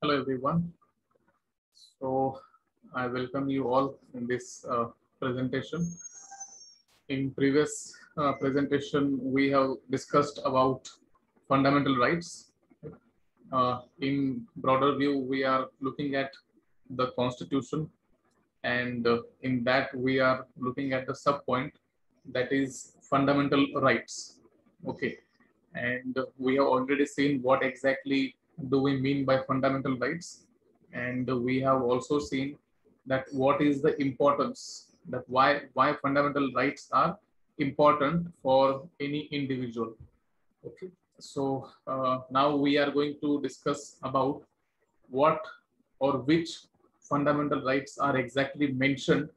Hello everyone. So I welcome you all in this presentation. In previous presentation, we have discussed about fundamental rights. In broader view, we are looking at the Constitution, and in that we are looking at the sub point, that is fundamental rights. Okay, and we have already seen what exactly do we mean by fundamental rights, and we have also seen that what is the importance, that why fundamental rights are important for any individual. Okay, so now we are going to discuss about what or which fundamental rights are exactly mentioned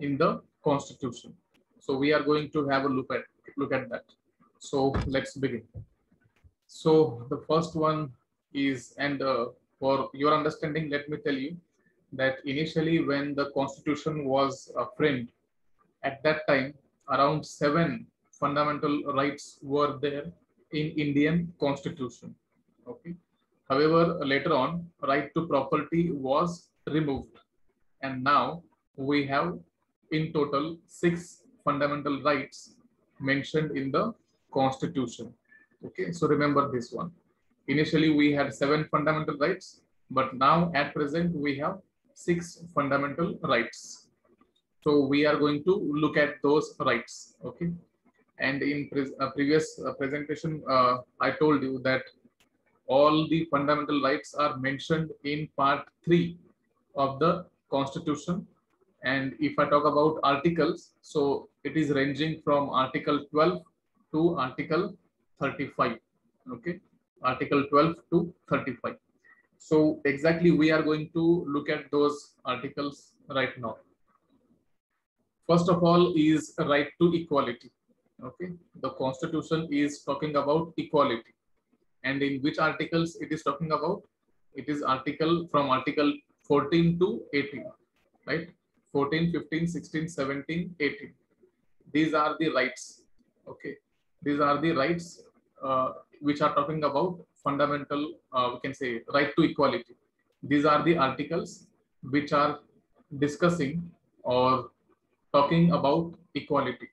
in the Constitution. So we are going to have a look at that. So let's begin. So the first one is, and for your understanding, let me tell you that initially when the Constitution was framed, at that time, around 7 fundamental rights were there in Indian Constitution. Okay. However, later on, right to property was removed, and now we have in total 6 fundamental rights mentioned in the Constitution. Okay, so remember this one. Initially, we had 7 fundamental rights, but now at present we have 6 fundamental rights. So we are going to look at those rights. Okay, and in previous presentation, I told you that all the fundamental rights are mentioned in part 3 of the Constitution. And if I talk about articles, so it is ranging from Article 12 to Article 35. Okay, Article 12 to 35. So exactly we are going to look at those articles right now. First of all is right to equality. Okay, the Constitution is talking about equality, and in which articles it is talking about? It is article from Article 14 to 18, right? 14, 15, 16, 17, 18. These are the rights. Okay, these are the rights which are talking about fundamental, we can say, right to equality. These are the articles which are discussing or talking about equality.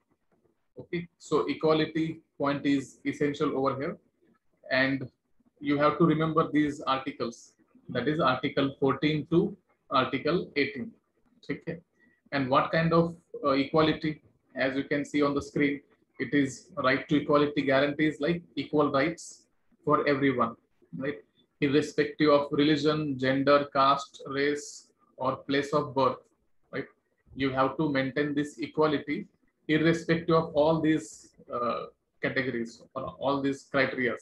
Okay, so equality point is essential over here, and you have to remember these articles, that is Article 14 to Article 18. Okay, and what kind of equality? As you can see on the screen, it is right to equality guarantees like equal rights for everyone, right? Irrespective of religion, gender, caste, race, or place of birth, right? You have to maintain this equality irrespective of all these categories or all these criteria.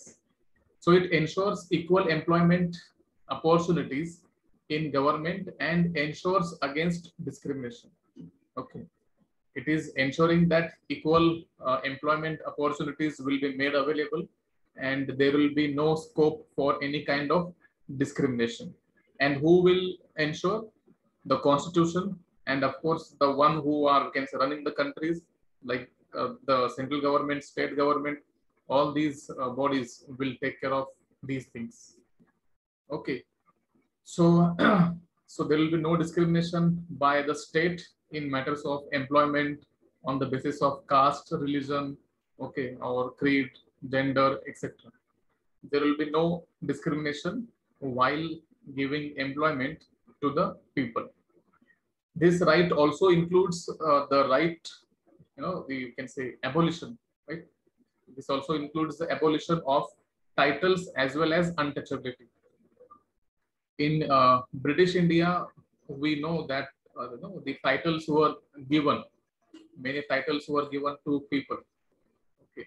So it ensures equal employment opportunities in government and ensures against discrimination. Okay, it is ensuring that equal employment opportunities will be made available, and there will be no scope for any kind of discrimination. And who will ensure? The Constitution, and of course the one who are, can say, running the countries, like the central government, state government, all these bodies will take care of these things. Okay, so so there will be no discrimination by the state in matters of employment on the basis of caste, religion, okay, or creed, gender, etc. There will be no discrimination while giving employment to the people. This right also includes the right, you can say, abolition, right? This also includes the abolition of titles as well as untouchability. In British India, we know that the titles were given, many titles were given to people. Okay,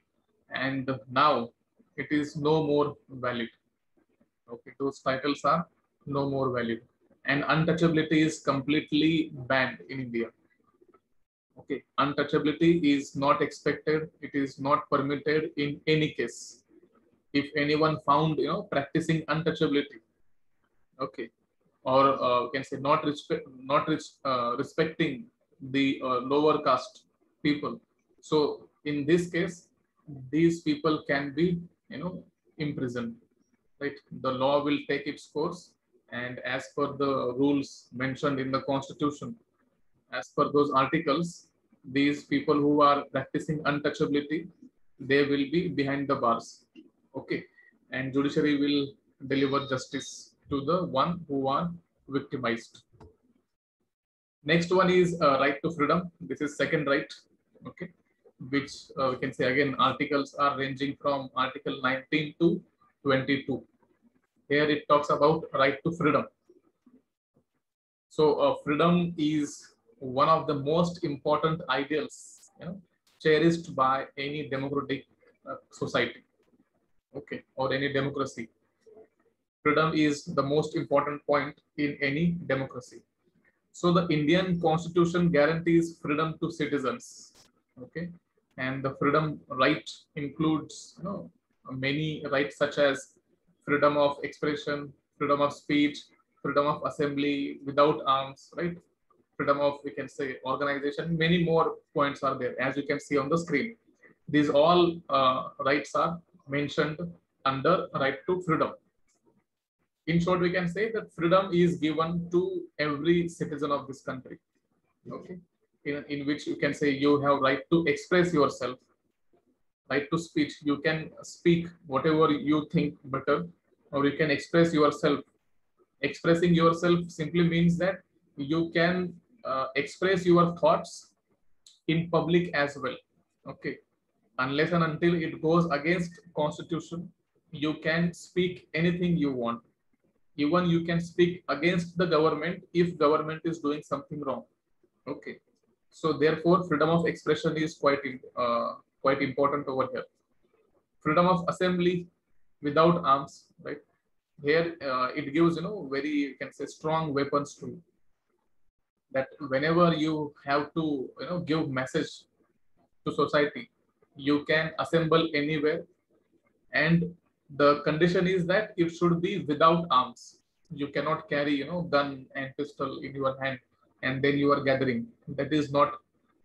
and now it is no more valid. Okay, those titles are no more valid, and untouchability is completely banned in India. Okay, untouchability is not expected. It is not permitted in any case. If anyone found, practicing untouchability, okay, or can say respecting the lower caste people. So in this case, these people can be, imprisoned. Right, the law will take its course, And as per the rules mentioned in the constitution, as per those articles, these people who are practicing untouchability, they will be behind the bars. Okay. And judiciary will deliver justice to the one who are victimized. Next one is right to freedom. This is second right. Okay. Which we can say again, articles are ranging from Article 19 to 22. Here it talks about right to freedom. So freedom is one of the most important ideals, cherished by any democratic society, okay, or any democracy. Freedom is the most important point in any democracy. So the Indian Constitution guarantees freedom to citizens, okay, and the freedom right includes, many rights such as freedom of expression, freedom of speech, freedom of assembly without arms, right? Freedom of, we can say, organization. Many more points are there, as you can see on the screen. These all rights are mentioned under right to freedom. In short, we can say that freedom is given to every citizen of this country. Okay, in which you can say you have right to express yourself, right to speech. You can speak whatever you think better, or you can express yourself. Expressing yourself simply means that you can express your thoughts in public as well. Okay, unless and until it goes against constitution, you can speak anything you want. Even you can speak against the government if government is doing something wrong. Okay, so therefore freedom of expression is quite important over here. Freedom of assembly without arms, right? Here it gives, very, you can say, strong weapons to you, that whenever you have to, give message to society, you can assemble anywhere, and the condition is that it should be without arms. You cannot carry, gun and pistol in your hand and then you are gathering. That is not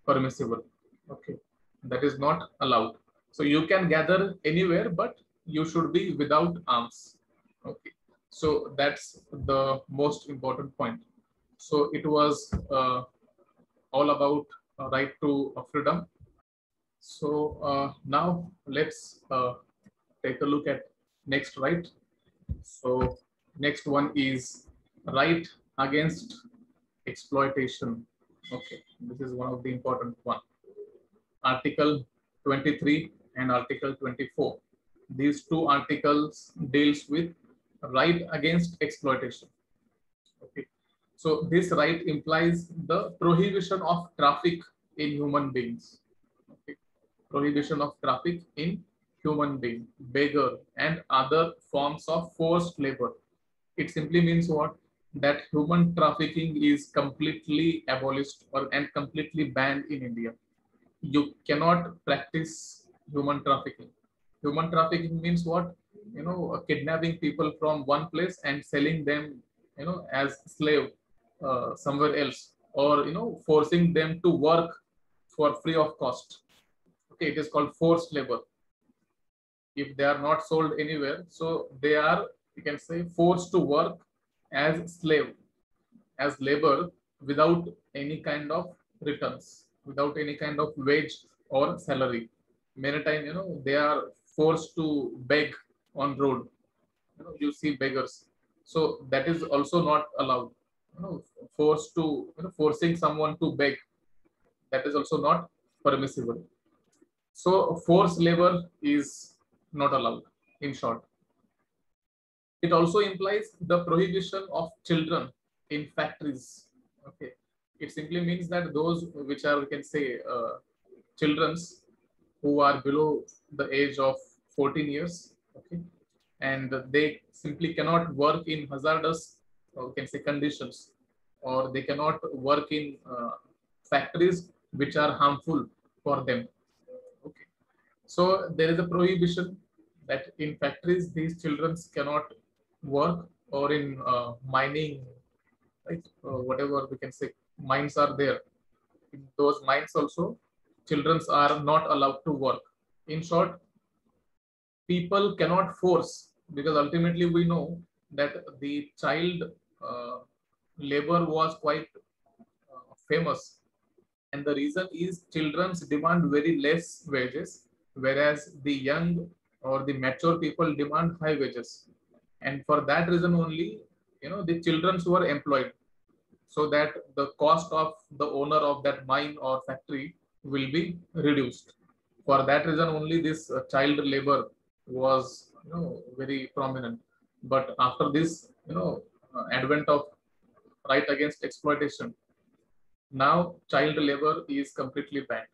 permissible. Okay, that is not allowed. So you can gather anywhere, but you should be without arms. Okay, so that's the most important point. So it was all about right to freedom. So now let's take a look at next right. So next one is right against exploitation. Okay, this is one of the important one. Article 23 and Article 24. These two articles deals with right against exploitation. Okay, so this right implies the prohibition of traffic in human beings. Okay, prohibition of traffic in human being, beggar, and other forms of forced labor. It simply means what? That human trafficking is completely abolished and completely banned in India. You cannot practice human trafficking. Human trafficking means what? Kidnapping people from one place and selling them, as slave somewhere else, or forcing them to work for free of cost. Okay, it is called forced labor. If they are not sold anywhere, so they are, you can say, forced to work as slave, as labor, without any kind of returns, without any kind of wage or salary. Many times, they are forced to beg on road. You see beggars. So that is also not allowed. Forced to, forcing someone to beg, that is also not permissible. So forced labor is not allowed, in short. It also implies the prohibition of children in factories. Okay, it simply means that those which are, we can say, children's who are below the age of 14 years. Okay, and they simply cannot work in hazardous, we can say, conditions, or they cannot work in factories which are harmful for them. Okay, so there is a prohibition that in factories these children cannot work, or in mining, right? Whatever we can say, mines are there. In those mines also, children are not allowed to work. In short, people cannot force, because ultimately we know that the child uh, labor was quite famous, and the reason is children's demand very less wages, whereas the young or the mature people demand high wages, and for that reason only, the children were employed, so that the cost of the owner of that mine or factory will be reduced. For that reason only, this child labor was very prominent. But after this advent of right against exploitation, now child labor is completely banned.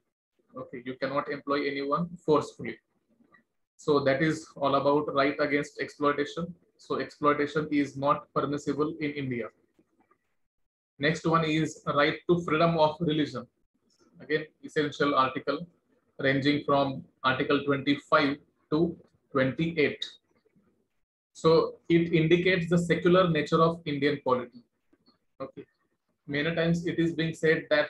Okay, you cannot employ anyone forcefully. So that is all about right against exploitation. So exploitation is not permissible in India. Next one is right to freedom of religion. Again, essential article ranging from Article 25 to 28. So it indicates the secular nature of Indian polity. Okay. Many times it is being said that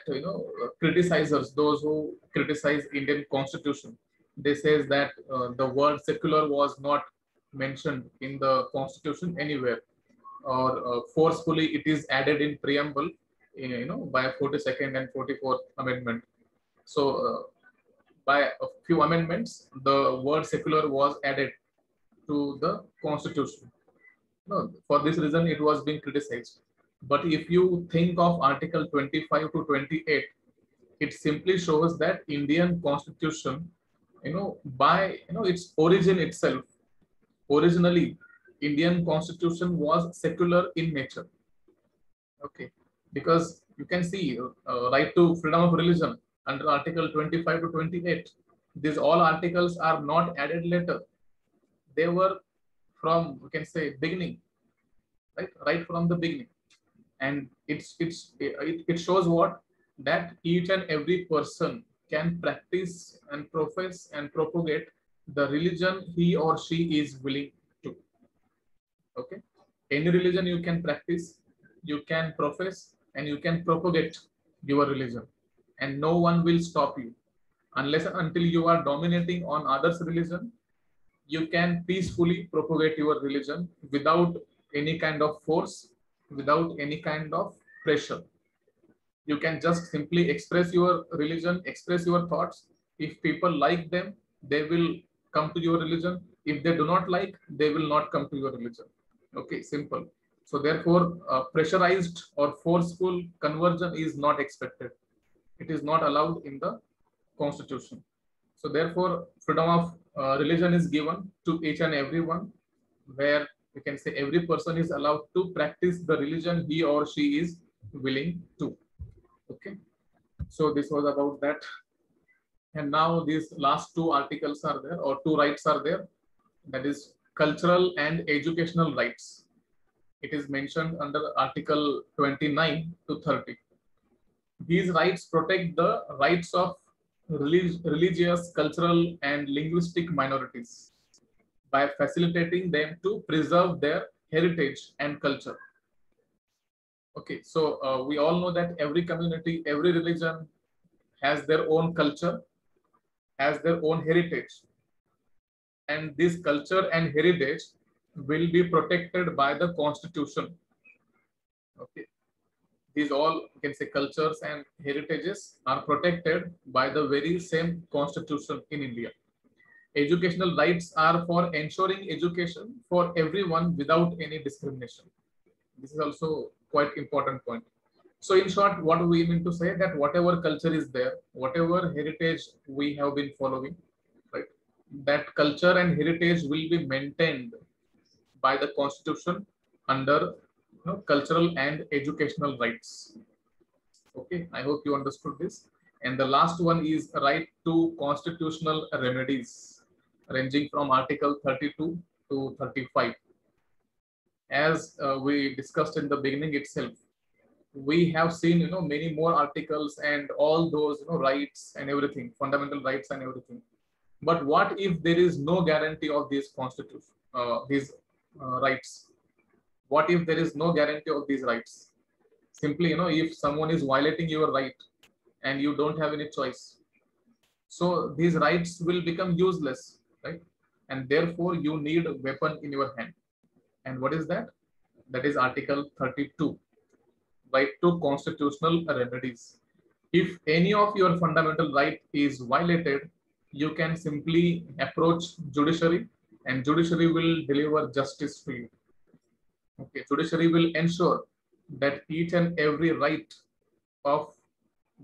criticizers, those who criticize Indian Constitution, they says that the word secular was not mentioned in the Constitution anywhere, or forcefully it is added in preamble, by 42nd and 44th Amendment. So by a few amendments, the word secular was added to the Constitution. No, for this reason, it was being criticized. But if you think of Article 25 to 28, it simply shows that Indian Constitution, by its origin itself, originally Indian Constitution was secular in nature. Okay, because you can see right to freedom of religion under Article 25 to 28. These all articles are not added later. They were from, we can say, beginning, right from the beginning. And it shows what, that each and every person can practice and profess and propagate the religion he or she is willing to. Okay, any religion you can practice, you can profess, and you can propagate your religion, and no one will stop you unless and until you are dominating on others religion. You can peacefully propagate your religion without any kind of force, without any kind of pressure. You can just simply express your religion, express your thoughts. If people like them, they will come to your religion. If they do not like, they will not come to your religion. Okay, simple. So therefore, pressurized or forceful conversion is not expected. It is not allowed in the Constitution. So therefore, freedom of religion is given to each and every one, where we can say every person is allowed to practice the religion he or she is willing to. Okay, so this was about that. And now these last two articles are there, or two rights are there, that is cultural and educational rights. It is mentioned under Article 29 to 30. These rights protect the rights of religious, cultural, and linguistic minorities by facilitating them to preserve their heritage and culture. Okay, so we all know that every community, every religion has their own culture, has their own heritage, and this culture and heritage will be protected by the Constitution. Okay, these all, you can say, cultures and heritages are protected by the very same Constitution in India. Educational rights are for ensuring education for everyone without any discrimination. This is also quite important point. So in short, what we mean to say, that whatever culture is there, whatever heritage we have been following, right, that culture and heritage will be maintained by the Constitution under cultural and educational rights. Okay, I hope you understood this. And the last one is right to constitutional remedies, ranging from Article 32 to 35. As we discussed in the beginning itself, we have seen many more articles and all those rights and everything, fundamental rights and everything. But what if there is no guarantee of these constitution, these rights? What if there is no guarantee of these rights? Simply, if someone is violating your right and you don't have any choice, so these rights will become useless, right? And therefore, you need a weapon in your hand. And what is that? That is Article 32, right to constitutional remedies. If any of your fundamental right is violated, you can simply approach judiciary and judiciary will deliver justice to you. Okay, judiciary will ensure that each and every right of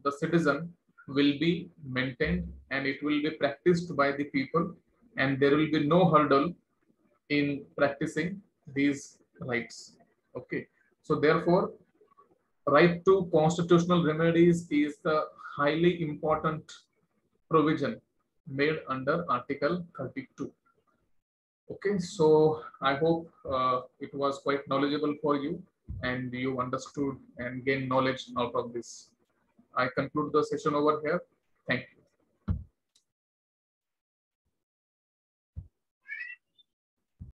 the citizen will be maintained and it will be practiced by the people, and there will be no hurdle in practicing these rights. Okay, so therefore, right to constitutional remedies is the highly important provision made under Article 32. Okay, so I hope it was quite knowledgeable for you and you understood and gained knowledge out of this. I conclude the session over here. Thank you.